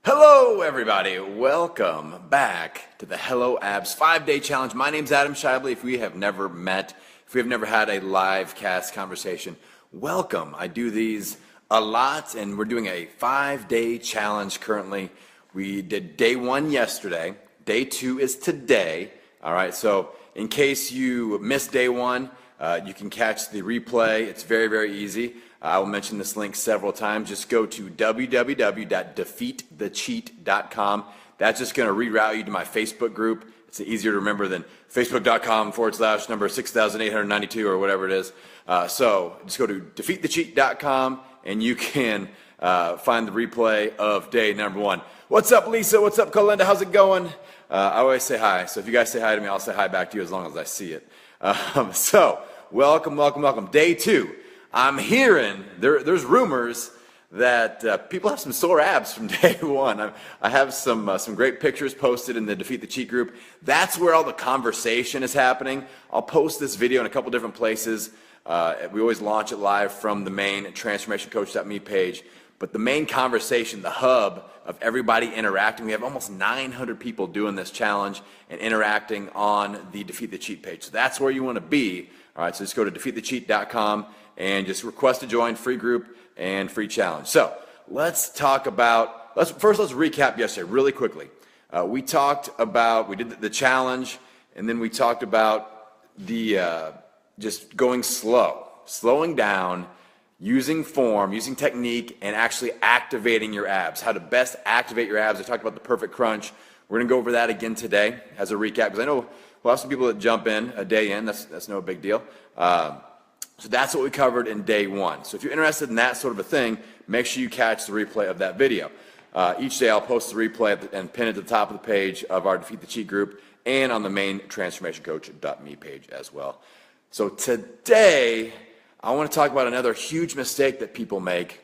Hello everybody, welcome back to the Hello Abs 5-Day Challenge. My name's Adam Shibley. If we have never met, if we have never had a live cast conversation, welcome. I do these a lot and we're doing a 5-day challenge currently. We did day 1 yesterday, day 2 is today. All right, so in case you missed day 1, you can catch the replay. It's very, very easy. I will mention this link several times. Just go to www.defeatthecheat.com. That's just going to reroute you to my Facebook group. It's easier to remember than facebook.com/number 6892 or whatever it is. So just go to defeatthecheat.com and you can find the replay of day number 1. What's up, Lisa? What's up, Colinda? How's it going? I always say hi. So if you guys say hi to me, I'll say hi back to you as long as I see it. So welcome, welcome, welcome. Day 2. I'm hearing there's rumors that people have some sore abs from day 1. I have some great pictures posted in the Defeat the Cheat group. That's where all the conversation is happening. I'll post this video in a couple different places. We always launch it live from the main transformationcoach.me page. But the main conversation, the hub of everybody interacting, we have almost 900 people doing this challenge and interacting on the Defeat the Cheat page. So that's where you want to be. All right, so just go to defeatthecheat.com and just request to join, free group and free challenge. So let's talk about, let's recap yesterday really quickly. We did the challenge, and then we talked about the just going slowing down, using form, using technique, and actually activating your abs, how to best activate your abs. I talked about the perfect crunch. We're going to go over that again today as a recap, because I know we'll have some people that jump in a day in. That's no big deal. So that's what we covered in day 1. So if you're interested in that sort of a thing, make sure you catch the replay of that video. Each day I'll post the replay and pin it at the top of the page of our Defeat the Cheat group and on the main transformationcoach.me page as well. So today I want to talk about another huge mistake that people make,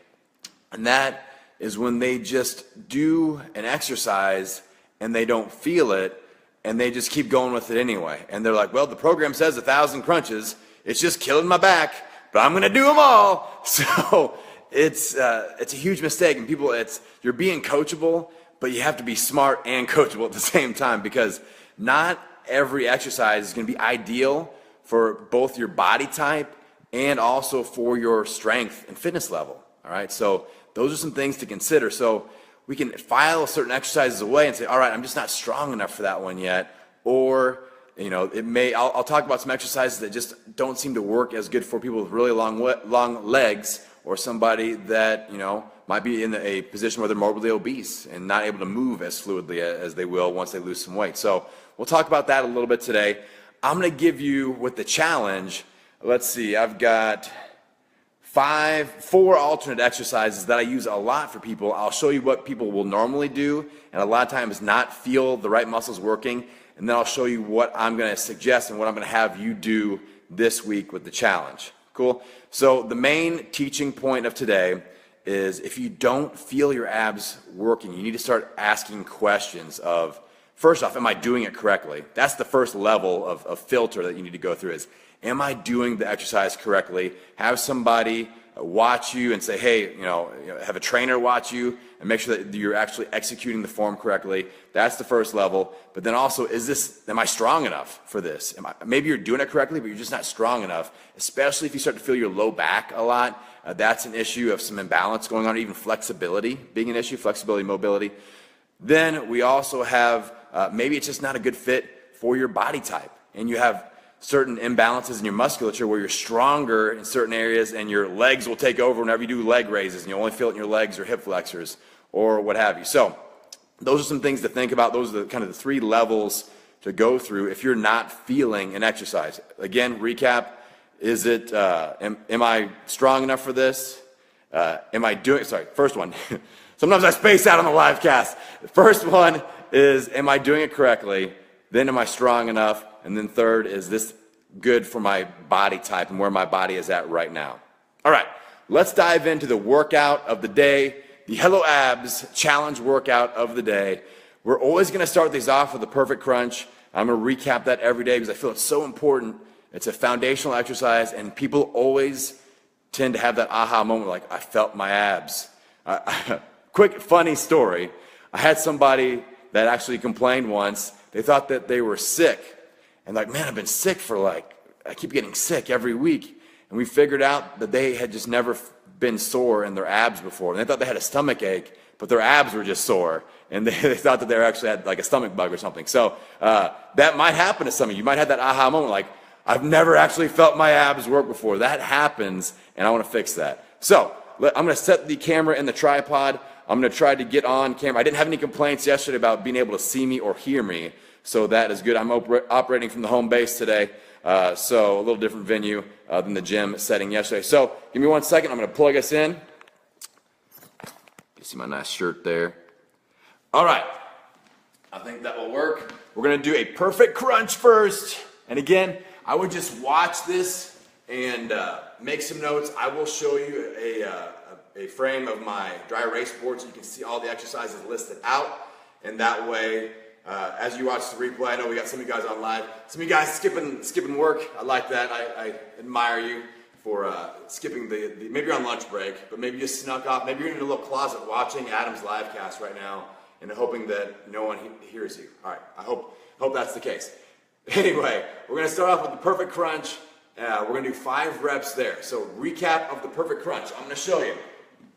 and that is when they just do an exercise and they don't feel it and they just keep going with it anyway. And they're like, well, the program says 1,000 crunches. It's just killing my back, but I'm going to do them all. So it's a huge mistake. And people, you're being coachable, but you have to be smart and coachable at the same time, because not every exercise is going to be ideal for both your body type and also for your strength and fitness level. All right. So those are some things to consider. So we can file certain exercises away and say, all right, I'm just not strong enough for that one yet. Or, you know, I'll talk about some exercises that just don't seem to work as good for people with really long legs, or somebody that, you know, might be in a position where they're morbidly obese and not able to move as fluidly as they will once they lose some weight. So we'll talk about that a little bit today. I'm going to give you, with the challenge, let's see, I've got 4 alternate exercises that I use a lot for people. I'll show you what people will normally do and a lot of times not feel the right muscles working. And then I'll show you what I'm going to suggest and what I'm going to have you do this week with the challenge. Cool? So the main teaching point of today is, if you don't feel your abs working, you need to start asking questions of, first off, am I doing it correctly? That's the first level of filter that you need to go through is, am I doing the exercise correctly? Have somebody watch you and say, hey, have a trainer watch you and make sure that you're actually executing the form correctly. That's the first level. But then also, am I strong enough for this? Maybe you're doing it correctly, but you're just not strong enough, especially if you start to feel your low back a lot. That's an issue of some imbalance going on, or even flexibility being an issue, flexibility, mobility. Then we also have, maybe it's just not a good fit for your body type, and you have certain imbalances in your musculature where you're stronger in certain areas and your legs will take over whenever you do leg raises, and you only feel it in your legs or hip flexors or what have you. So those are some things to think about. Those are kind of the 3 levels to go through if you're not feeling an exercise. Again, recap, is it, am I strong enough for this? First one. Sometimes I space out on the live cast. The first one is, am I doing it correctly? Then, am I strong enough? And then third, is this good for my body type and where my body is at right now? All right, let's dive into the workout of the day, the Hello Abs challenge workout of the day. We're always going to start these off with a perfect crunch. I'm going to recap that every day because I feel it's so important. It's a foundational exercise, and people always tend to have that aha moment like, I felt my abs. Quick funny story. I had somebody that actually complained once. They thought that they were sick. And like, man, I've been sick I keep getting sick every week. And we figured out that they had just never been sore in their abs before. And they thought they had a stomach ache, but their abs were just sore. And they thought that they actually had like a stomach bug or something. So that might happen to some of you. You might have that aha moment like, I've never actually felt my abs work before. That happens, and I want to fix that. So I'm going to set the camera in the tripod. I'm going to try to get on camera. I didn't have any complaints yesterday about being able to see me or hear me, so that is good. I'm operating from the home base today, so a little different venue than the gym setting yesterday. So give me 1 second. I'm going to plug us in. You see my nice shirt there. All right. I think that will work. We're going to do a perfect crunch first. And again, I would just watch this and make some notes. I will show you a frame of my dry erase board so you can see all the exercises listed out. And that way, as you watch the replay, I know we got some of you guys on live. Some of you guys skipping work. I like that. I admire you for skipping maybe you're on lunch break, but maybe you snuck off. Maybe you're in a little closet watching Adam's live cast right now and hoping that no one hears you. All right, I hope that's the case. Anyway, we're going to start off with the perfect crunch. We're going to do 5 reps there. So recap of the perfect crunch. I'm going to show you.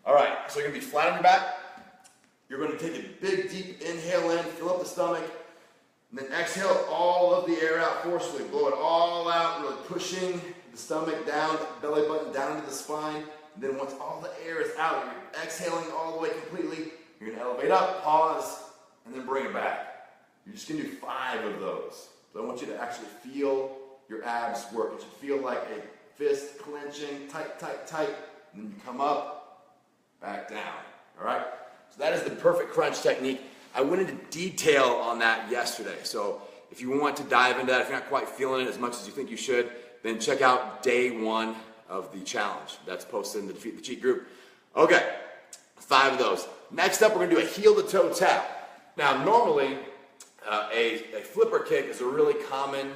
All right, so you're going to be flat on your back. You're going to take a big, deep inhale in, fill up the stomach, and then exhale all of the air out forcefully. Blow it all out, really pushing the stomach down, the belly button down into the spine. And then once all the air is out, you're exhaling all the way completely. You're going to elevate up, pause, and then bring it back. You're just going to do 5 of those. So I want you to actually feel your abs work. It should feel like a fist clenching, tight, tight, tight. And then you come up, back down. All right? So that is the perfect crunch technique. I went into detail on that yesterday. So if you want to dive into that, if you're not quite feeling it as much as you think you should, then check out day 1 of the challenge. That's posted in the Defeat the Cheat group. Okay, 5 of those. Next up, we're going to do a heel-to-toe tap. Now, normally, a flipper kick is a really common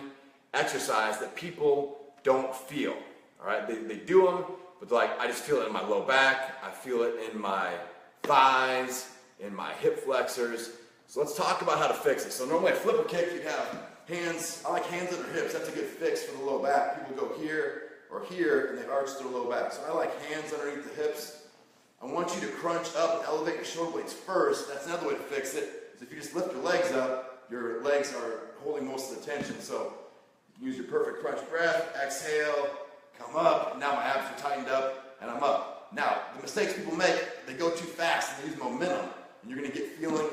exercise that people don't feel. All right, they do them, but they're like, I just feel it in my low back. I feel it in my thighs, in my hip flexors. So let's talk about how to fix it. So normally a flipper kick, you'd have hands. I like hands under hips. That's a good fix for the low back. People go here or here, and they arch their low back. So I like hands underneath the hips. I want you to crunch up and elevate your shoulder blades first. That's another way to fix it. Is if you just lift your legs up, your legs are holding most of the tension. So you can use your perfect crunch breath. Exhale, come up, and now my abs are tightened up, and I'm up. Now, the mistakes people make, they go too fast and they use momentum, and you're going to get feeling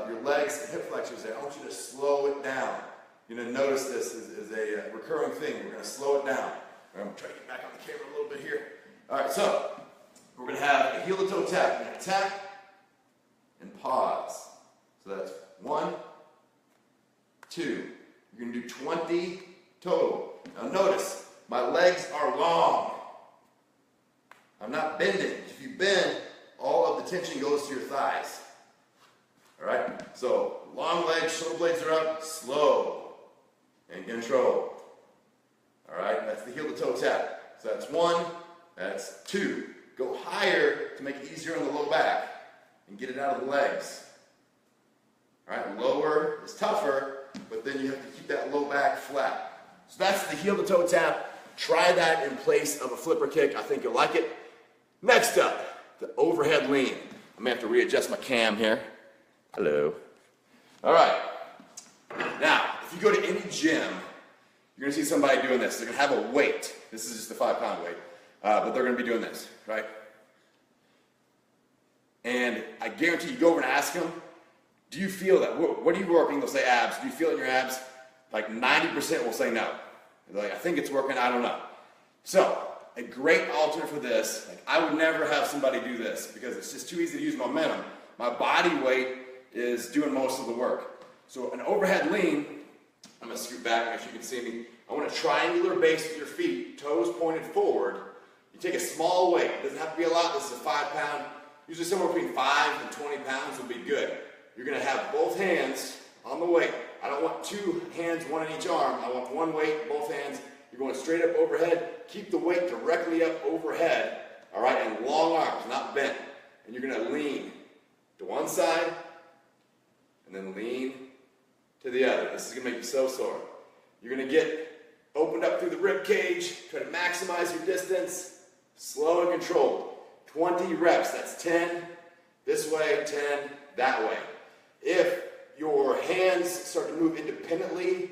your legs and hip flexors there. I want you to slow it down. You're going to notice this is a recurring thing. We're going to slow it down. I'm going to try to get back on the camera a little bit here. All right, so we're going to have a heel-to-toe tap. We're going to tap and pause. So that's 1, 2. You're going to do 20 total. Now notice, my legs are long. I'm not bending. If you bend, all of the tension goes to your thighs. All right? So long legs, shoulder blades are up, slow and control. All right? That's the heel-to-toe tap. So that's 1, that's 2. Go higher to make it easier on the low back and get it out of the legs. All right? Lower is tougher, but then you have to keep that low back flat. So that's the heel-to-toe tap. Try that in place of a flipper kick. I think you'll like it. Next up, the overhead lean. I'm going to have to readjust my cam here. Hello. All right. Now, if you go to any gym, you're going to see somebody doing this. They're going to have a weight. This is just a 5-pound weight. But they're going to be doing this, right? And I guarantee you go over and ask them, do you feel that? What are you working? They'll say abs. Do you feel it in your abs? Like 90% will say no. They're like, I think it's working. I don't know. So, a great alternate for this, like I would never have somebody do this because it's just too easy to use momentum. My body weight is doing most of the work. So an overhead lean, I'm going to scoot back, make sure you can see me. I want a triangular base with your feet, toes pointed forward. You take a small weight. It doesn't have to be a lot. This is a 5-pound. Usually somewhere between 5 and 20 pounds will be good. You're going to have both hands on the weight. I don't want 2 hands, 1 in each arm. I want 1 weight, both hands. You're going straight up overhead. Keep the weight directly up overhead, all right, and long arms, not bent. And you're going to lean to one side and then lean to the other. This is gonna make you so sore. You're gonna get opened up through the rib cage, try to maximize your distance, slow and controlled. 20 reps, that's 10 this way, 10 that way. If your hands start to move independently,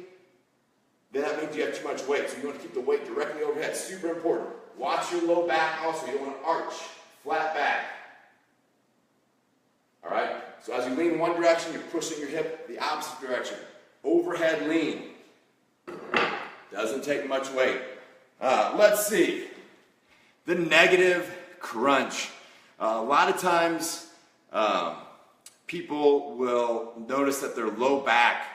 then that means you have too much weight. So you want to keep the weight directly overhead. Super important. Watch your low back also. You don't want to arch, flat back. All right? So as you lean one direction, you're pushing your hip the opposite direction. Overhead lean. Doesn't take much weight. Let's see. The negative crunch. A lot of times, people will notice that their low back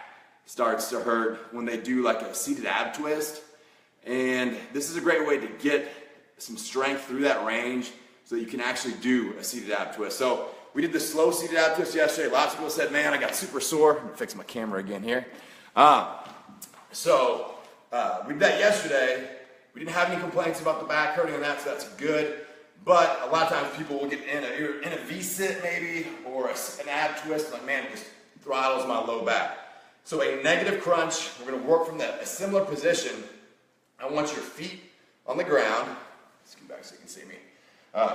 starts to hurt when they do like a seated ab twist. And this is a great way to get some strength through that range so that you can actually do a seated ab twist. So we did the slow seated ab twist yesterday. Lots of people said, man, I got super sore. I'm gonna fix my camera again here. We did that yesterday. We didn't have any complaints about the back hurting on that, so that's good. But a lot of times people will get in a V-sit maybe, or an ab twist, like, man, it just throttles my low back. So a negative crunch, we're gonna work from a similar position. I want your feet on the ground. Let's get back so you can see me.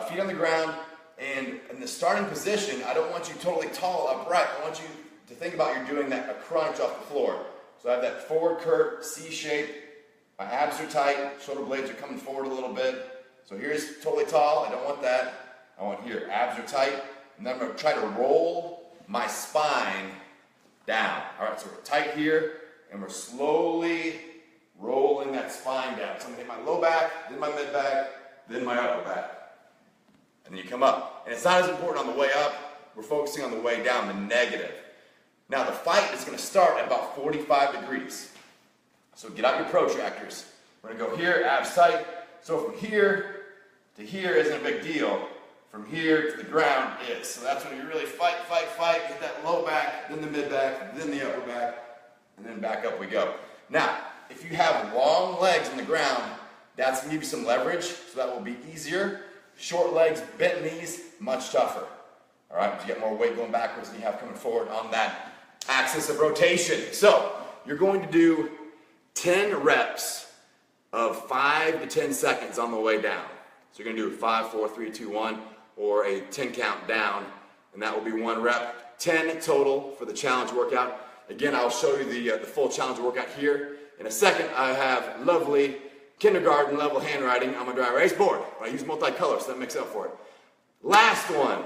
Feet on the ground, and in the starting position, I don't want you totally tall upright. I want you to think about you're doing a crunch off the floor. So I have that forward curve, C shape. My abs are tight, shoulder blades are coming forward a little bit. So here's totally tall, I don't want that. I want here, abs are tight, and then I'm gonna try to roll my spine down. All right, so we're tight here, and we're slowly rolling that spine down. So I'm gonna hit my low back, then my mid back, then my upper back. And then you come up. And it's not as important on the way up, we're focusing on the way down, the negative. Now the fight is gonna start at about 45 degrees. So get out your protractors. We're gonna go here, abs tight. So from here to here isn't a big deal. From here to the ground is. So that's when you really fight, get that low back, then the mid back, then the upper back, and then back up we go. Now, if you have long legs on the ground, that's gonna give you some leverage, so that will be easier. Short legs, bent knees, much tougher. All right, you get more weight going backwards than you have coming forward on that axis of rotation. So you're going to do 10 reps of 5 to 10 seconds on the way down. So you're gonna do 5, 4, 3, 2, 1, or a 10 count down, and that will be 1 rep. 10 total for the challenge workout. Again, I'll show you the full challenge workout here. In a second, I have lovely kindergarten level handwriting on my dry erase board. But I use multicolor, so that makes up for it. Last one,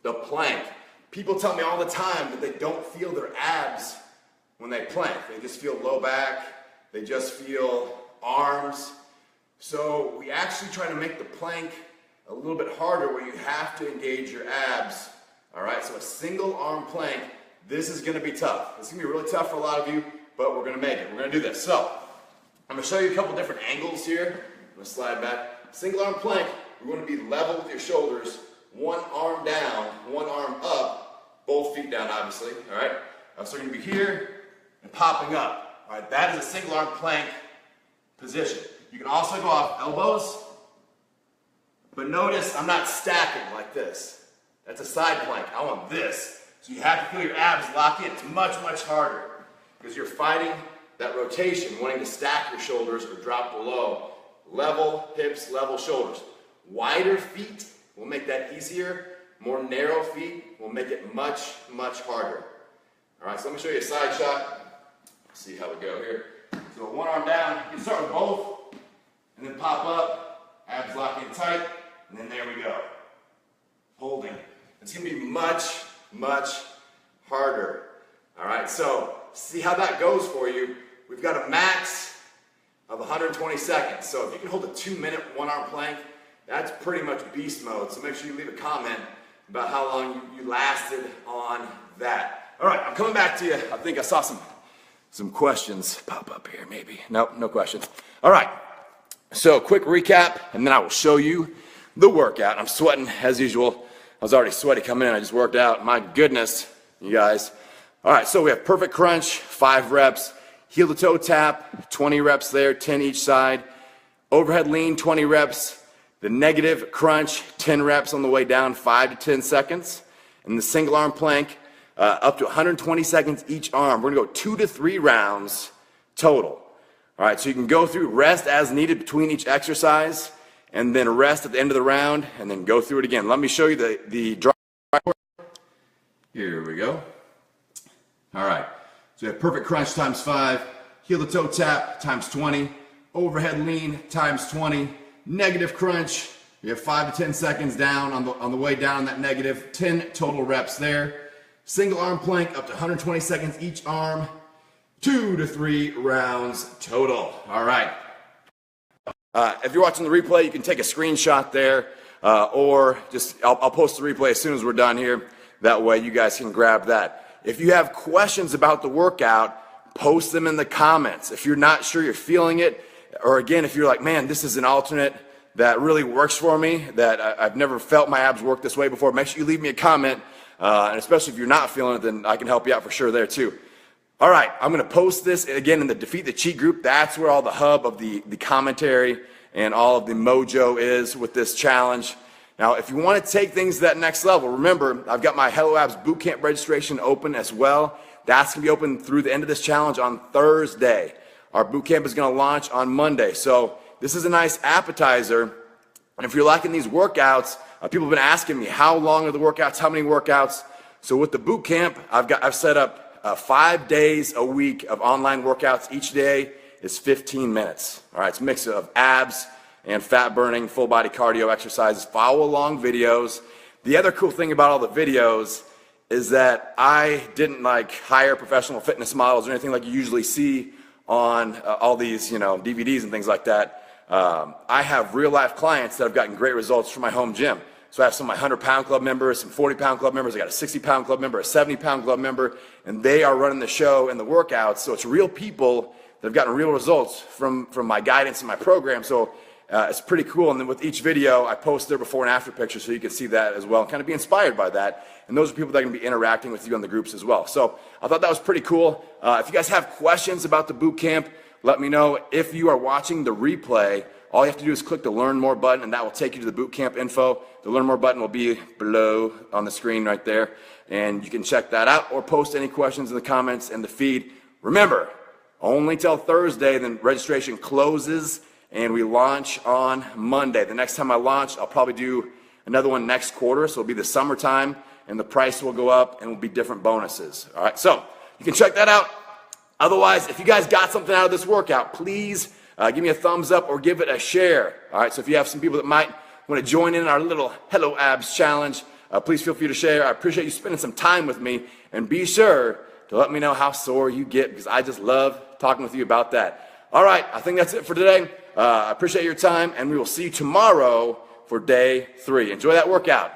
the plank. People tell me all the time that they don't feel their abs when they plank. They just feel low back, they just feel arms. So we actually try to make the plank a little bit harder where you have to engage your abs. All right, so a single arm plank, this is gonna be tough. It's gonna be really tough for a lot of you, but we're gonna make it. We're gonna do this. So I'm gonna show you a couple different angles here. I'm gonna slide back. Single arm plank, we're gonna be level with your shoulders, one arm down, one arm up, both feet down obviously, all right? So we're gonna be here and popping up. All right, that is a single arm plank position. You can also go off elbows, but notice I'm not stacking like this. That's a side plank. I want this. So you have to feel your abs lock in. It's much, much harder because you're fighting that rotation, wanting to stack your shoulders or drop below. Level hips, level shoulders. Wider feet will make that easier. More narrow feet will make it much, much harder. All right, so let me show you a side shot. See how we go here. So one arm down, you can start with both, and then pop up, abs lock in tight, and then there we go. Holding. It's gonna be much, much harder. All right, so see how that goes for you. We've got a max of 120 seconds. So if you can hold a 2-minute one-arm plank, that's pretty much beast mode. So make sure you leave a comment about how long you lasted on that. All right, I'm coming back to you. I think I saw some questions pop up here, maybe. Nope, no questions. All right, so quick recap, and then I will show you the workout. I'm sweating as usual. I was already sweaty coming in. I just worked out. My goodness, you guys. All right, so we have perfect crunch, 5 reps. Heel to toe tap, 20 reps there, 10 each side. Overhead lean, 20 reps. The negative crunch, 10 reps on the way down, 5 to 10 seconds. And the single arm plank, up to 120 seconds each arm. We're gonna go 2 to 3 rounds total. All right, so you can go through, rest as needed between each exercise, and then rest at the end of the round, and then go through it again. Let me show you the dry. Here we go. All right, so we have perfect crunch times 5, heel to toe tap times 20, overhead lean times 20, negative crunch. We have 5 to 10 seconds down on the way down that negative, 10 total reps there. Single arm plank up to 120 seconds each arm, 2 to 3 rounds total. All right. If you're watching the replay, you can take a screenshot there, or just I'll post the replay as soon as we're done here. That way you guys can grab that. If you have questions about the workout, post them in the comments. If you're not sure you're feeling it, or again, if you're like, man, this is an alternate that really works for me, that I've never felt my abs work this way before, make sure you leave me a comment. And especially if you're not feeling it, then I can help you out for sure there too. All right, I'm going to post this again in the Defeat the Cheat group. That's where all the hub of the commentary and all of the mojo is with this challenge. Now, if you want to take things to that next level, remember, I've got my Hello Abs Bootcamp registration open as well. That's going to be open through the end of this challenge on Thursday. Our bootcamp is going to launch on Monday. So this is a nice appetizer. And if you're liking these workouts, people have been asking me, how long are the workouts, how many workouts? So with the bootcamp, I've set up 5 days a week of online workouts. Each day is 15 minutes. All right, it's a mix of abs and fat burning, full body cardio exercises, follow along videos. The other cool thing about all the videos is that I didn't hire professional fitness models or anything like you usually see on all these, DVDs and things like that. I have real life clients that have gotten great results from my home gym. So I have some of my 100-pound club members, some 40-pound club members. I got a 60-pound club member, a 70-pound club member, and they are running the show and the workouts. So it's real people that have gotten real results from my guidance and my program. So it's pretty cool. And then with each video, I post their before and after pictures so you can see that as well and kind of be inspired by that. And those are people that are going to be interacting with you on the groups as well. So I thought that was pretty cool. If you guys have questions about the boot camp, let me know. If you are watching the replay, all you have to do is click the Learn More button, and that will take you to the bootcamp info. The Learn More button will be below on the screen right there, and you can check that out or post any questions in the comments and the feed. Remember, only till Thursday, then registration closes, and we launch on Monday. The next time I launch, I'll probably do another one next quarter, so it'll be the summertime, and the price will go up, and will be different bonuses. All right, so you can check that out. Otherwise, if you guys got something out of this workout, please give me a thumbs up or give it a share. All right, so if you have some people that might want to join in our little Hello Abs challenge, please feel free to share. I appreciate you spending some time with me, and be sure to let me know how sore you get, because I just love talking with you about that. All right, I think that's it for today. I appreciate your time, and we will see you tomorrow for day 3. Enjoy that workout.